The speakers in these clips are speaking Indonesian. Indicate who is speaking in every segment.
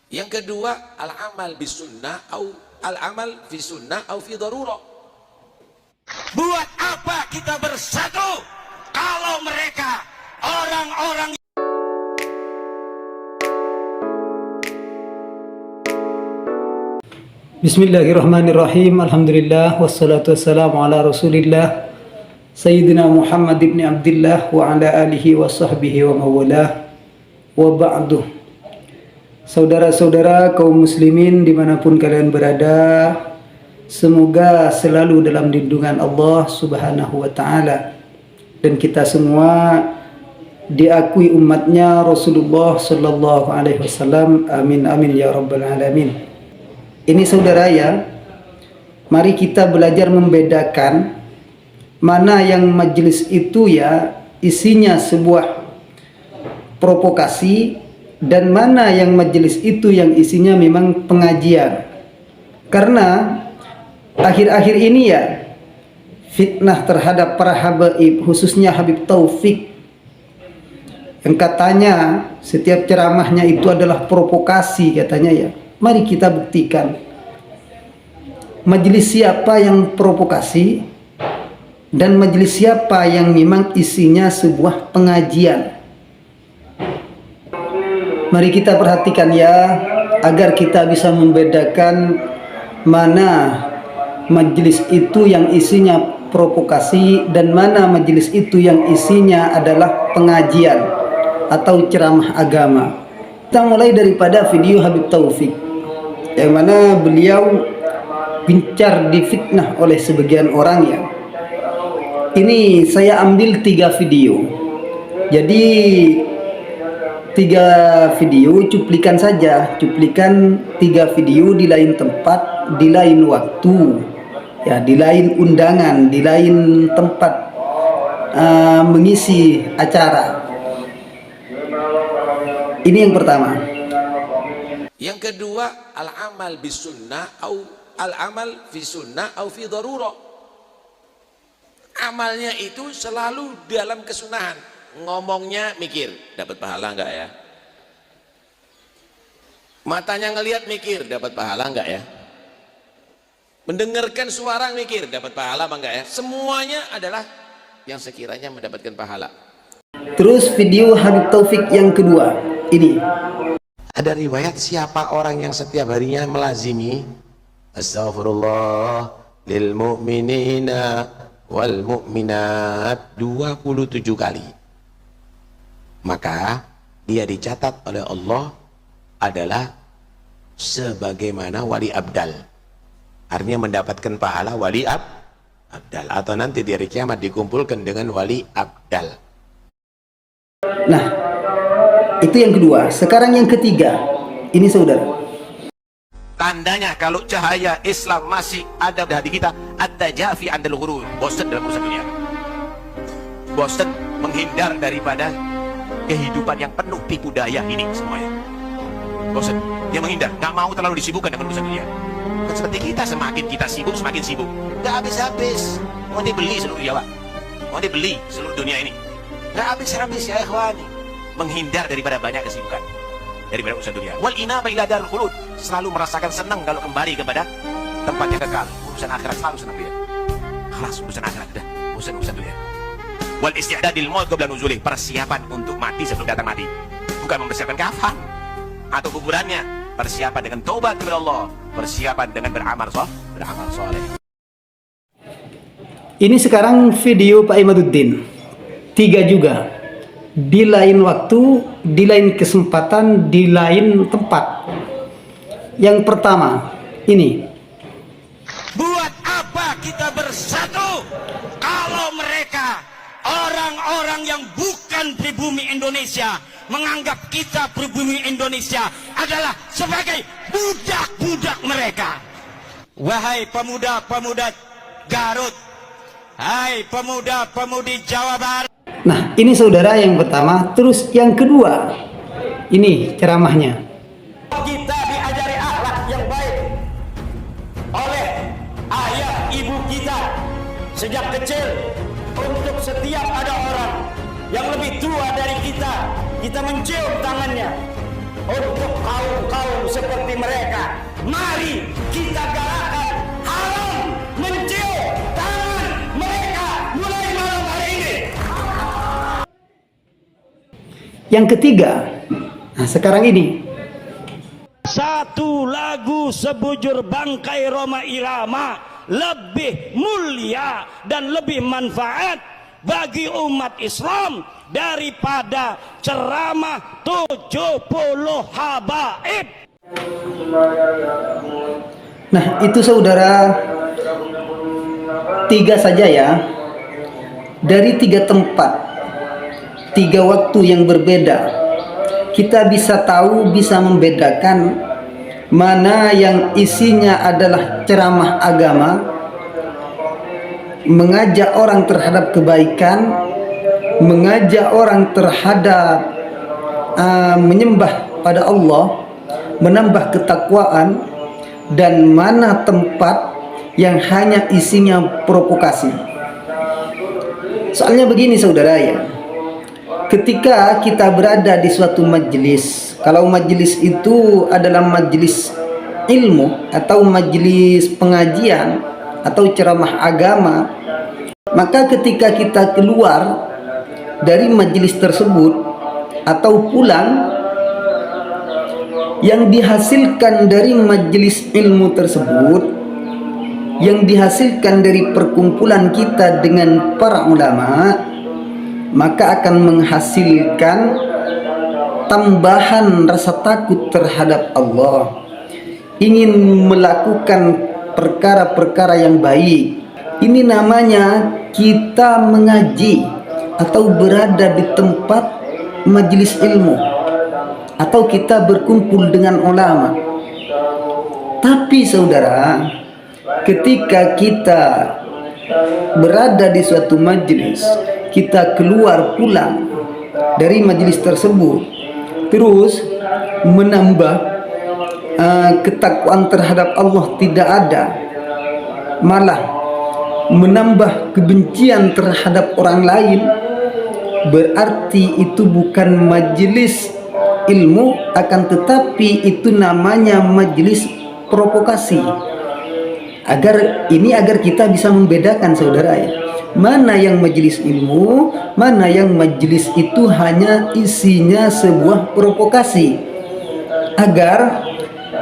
Speaker 1: Yang kedua, al-amal bis sunnah au al-amal fi sunnah au fi darurah.
Speaker 2: Buat apa kita bersatu kalau mereka orang-orang
Speaker 3: Bismillahirrahmanirrahim. Alhamdulillah wassalatu wassalamu ala Rasulillah Sayyidina Muhammad ibn Abdullah wa ala alihi wa sahbihi wa mawalah wa ba'du. Saudara-saudara kaum muslimin dimanapun kalian berada, semoga selalu dalam lindungan Allah subhanahu wa ta'ala, dan kita semua diakui umatnya Rasulullah sallallahu alaihi wasallam. Amin amin ya rabbal alamin. Ini saudara ya, mari kita belajar membedakan mana yang majelis itu ya isinya sebuah provokasi, dan mana yang majelis itu yang isinya memang pengajian. Karena akhir-akhir ini ya fitnah terhadap para habaib, khususnya Habib Taufik, yang katanya setiap ceramahnya itu adalah provokasi katanya ya. Mari kita buktikan majelis siapa yang provokasi dan majelis siapa yang memang isinya sebuah pengajian. Mari kita perhatikan ya, agar kita bisa membedakan mana majelis itu yang isinya provokasi dan mana majelis itu yang isinya adalah pengajian atau ceramah agama. Kita mulai daripada video Habib Taufik, yang mana beliau gencar difitnah oleh sebagian orang ya. Ini saya ambil 3 video. Jadi 3 video cuplikan saja, cuplikan 3 video di lain tempat, di lain waktu, ya, di lain undangan, di lain tempat mengisi acara. Ini yang pertama.
Speaker 1: Yang kedua, al-amal bis sunnah au al-amal fi sunnah au fi darurah. Amalnya itu selalu dalam kesunahan. Ngomongnya mikir, dapat pahala enggak ya? Matanya ngelihat mikir, dapat pahala enggak ya? Mendengarkan suara mikir, dapat pahala apa enggak ya? Semuanya adalah yang sekiranya mendapatkan pahala.
Speaker 3: Terus video Habib Taufik yang kedua ini.
Speaker 1: Ada riwayat siapa orang yang setiap harinya melazimi astaghfirullah lil mu'minina wal mu'minat 27 kali, maka dia dicatat oleh Allah adalah sebagaimana wali abdal. Artinya mendapatkan pahala wali abdal, atau nanti di hari kiamat dikumpulkan dengan wali abdal.
Speaker 3: Nah, itu yang kedua. Sekarang yang ketiga. Ini saudara.
Speaker 1: Tandanya kalau cahaya Islam masih ada di kita, at-tajafi 'anil ghurur, bosan dalam urusan dunia, bosan menghindar daripada kehidupan yang penuh tipu daya ini semuanya. Bosan, dia menghindar, nggak mau terlalu disibukkan dengan urusan dunia. Seperti kita, semakin kita sibuk, semakin sibuk, nggak habis-habis. Mau dibeli seluruh Jawa, mau dibeli seluruh dunia ini, nggak habis-habis ya ikhwani. Menghindar daripada banyak kesibukan, daripada urusan dunia. Wal inaba ila darul khulud, selalu merasakan senang kalau kembali kepada tempat yang kekal. Urusan akhirat selalu senang dia. Kelas urusan akhirat udah, urusan dunia. Wal isti'dadil maut qabla nuzulih, persiapan untuk mati sebelum datang mati. Bukan mempersiapkan kafan atau kuburannya, persiapan dengan taubat kepada Allah, persiapan dengan beramal soleh.
Speaker 3: Ini sekarang video Pak Imaduddin. 3 juga. Di lain waktu, di lain kesempatan, di lain tempat. Yang pertama, ini.
Speaker 2: buat apa kita bersatu kalau mereka orang-orang yang bukan pribumi Indonesia menganggap kita pribumi Indonesia adalah sebagai budak-budak mereka. Wahai pemuda-pemuda Garut, hai pemuda-pemudi Jawa Barat.
Speaker 3: Nah, ini saudara yang pertama. Terus yang kedua, ini ceramahnya.
Speaker 2: Kita diajari akhlak yang baik oleh ayah ibu kita sejak kecil. Untuk setiap ada orang yang lebih tua dari kita, kita mencium tangannya. Untuk kaum-kaum
Speaker 3: Yang ketiga, nah sekarang ini
Speaker 2: satu lagu sebujur bangkai Roma Irama lebih mulia dan lebih manfaat bagi umat Islam daripada ceramah 70 habaib.
Speaker 3: Nah itu saudara, tiga saja ya, dari tiga tempat, tiga waktu yang berbeda, kita bisa tahu, bisa membedakan mana yang isinya adalah ceramah agama, mengajak orang terhadap kebaikan, mengajak orang terhadap menyembah pada Allah, menambah ketakwaan, dan mana tempat yang hanya isinya provokasi. Soalnya begini saudara ya, ketika kita berada di suatu majelis, kalau majelis itu adalah majelis ilmu atau majelis pengajian atau ceramah agama, maka ketika kita keluar dari majelis tersebut atau pulang, yang dihasilkan dari majelis ilmu tersebut, yang dihasilkan dari perkumpulan kita dengan para ulama, maka akan menghasilkan tambahan rasa takut terhadap Allah, ingin melakukan perkara-perkara yang baik. Ini namanya kita mengaji atau berada di tempat majelis ilmu, atau kita berkumpul dengan ulama. Tapi saudara, ketika kita berada di suatu majelis, kita keluar pulang dari majelis tersebut, terus menambah ketakwaan terhadap Allah tidak ada, malah menambah kebencian terhadap orang lain, berarti itu bukan majelis ilmu, akan tetapi itu namanya majelis provokasi. Agar kita bisa membedakan saudara ya, mana yang majelis ilmu, mana yang majelis itu hanya isinya sebuah provokasi, agar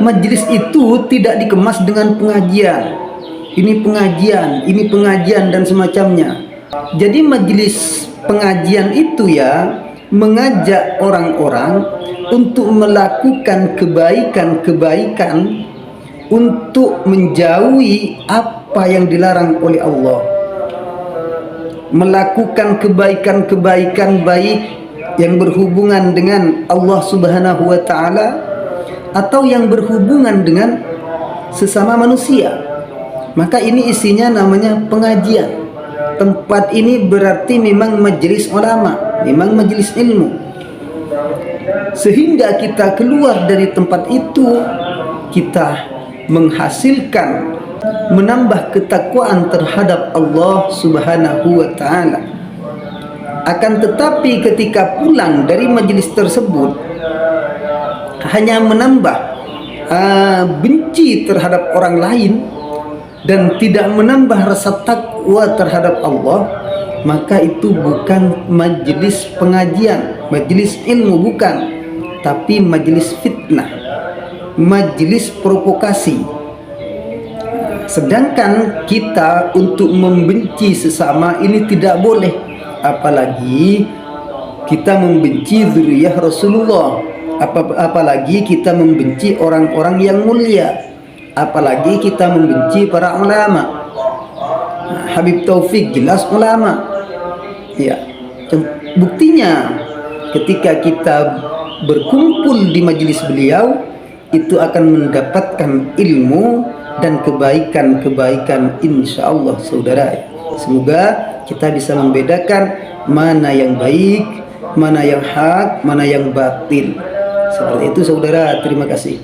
Speaker 3: majelis itu tidak dikemas dengan pengajian, ini pengajian dan semacamnya. Jadi majelis pengajian itu ya mengajak orang-orang untuk melakukan kebaikan-kebaikan, untuk menjauhi apa yang dilarang oleh Allah, melakukan kebaikan-kebaikan baik yang berhubungan dengan Allah Subhanahu wa Ta'ala atau yang berhubungan dengan sesama manusia. Maka ini isinya namanya pengajian. Tempat ini berarti memang majelis ulama, memang majelis ilmu. Sehingga kita keluar dari tempat itu, kita menghasilkan, menambah ketakwaan terhadap Allah Subhanahu wa Ta'ala. Akan tetapi ketika pulang dari majelis tersebut, hanya menambah benci terhadap orang lain dan tidak menambah rasa takwa terhadap Allah, maka itu bukan majelis pengajian, majelis ilmu bukan, tapi majelis fitnah, majelis provokasi. Sedangkan kita untuk membenci sesama ini tidak boleh, apalagi kita membenci zuriyah Rasulullah, apalagi kita membenci orang-orang yang mulia, apalagi kita membenci para ulama. Habib Taufik jelas ulama ya. Buktinya ketika kita berkumpul di majelis beliau, itu akan mendapatkan ilmu dan kebaikan-kebaikan insyaallah saudara. Semoga kita bisa membedakan mana yang baik, mana yang hak, mana yang batil. Seperti itu saudara, terima kasih.